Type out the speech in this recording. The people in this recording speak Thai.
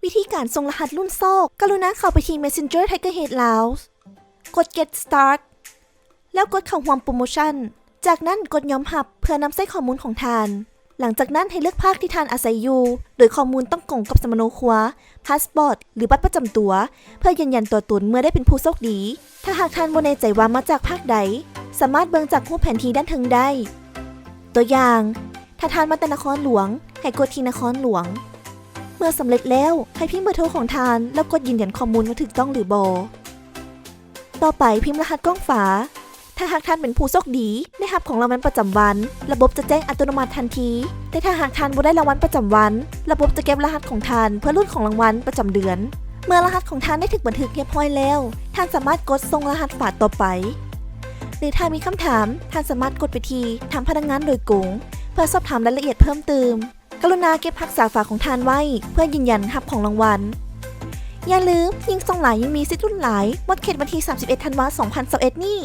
วิธีการส่งรหัสรุ่นโซ่กรุณาเข้าไปที่ Messenger Tigerhead Lounge กด Get Start แล้วกดเข้าห่วงโปรโมชั่นจากนั้นกดยอมรับเพื่อนำใส่ข้อมูลของทานหลังจากนั้นให้เลือกภาคที่ทานอาศัยอยู่โดยข้อมูลต้องตรงกับสำเนาครัวพาสปอร์ตหรือบัตรประจำตัวเพื่อยืนยันตัวตนเมื่อได้เป็นผู้โชคดีถ้าหากทานบ่แน่ใจว่ามาจากภาคใดสามารถเบิ่งจากรูปแผนที่ด้านเทิงได้ตัวอย่างถ้าทานมาแต่นครหลวงให้กดที่นครหลวงเมื่อสำเร็จแล้วให้พิมพ์เบอร์โทรของทานแล้วกดยืนยันข้อมูลว่าถูกต้องหรือบ่ต่อไปพิมพ์รหัสกล้องฝาถ้าหากท่านเป็นผู้โชคดีได้รับของรางวัลประจำวันระบบจะแจ้งอัตโนมัติทันทีแต่ถ้าหากท่านบ่ได้รางวัลประจำวันระบบจะเก็บรหัสของท่านเพื่อรุ่นของรางวัลประจำเดือนเมื่อรหัสของท่านได้ถูกบันทึกเรียบร้อยแล้วท่านสามารถกดส่งรหัสฝาต่อไปหรือถ้ามีคำถามท่านสามารถกดไปที่ถามพนักงานโดยตรงเพื่อสอบถามรายละเอียดเพิ่มเติมกรุณาเก็บรักษาฝาของท่านไว้เพื่อยืนยันรับของรางวัลอย่าลืมยิ่งส่งหลายยิ่งมีสิทธิ์ลุ้นหลายหมดเขตวันที่31 ธันวาคม 2021 นี้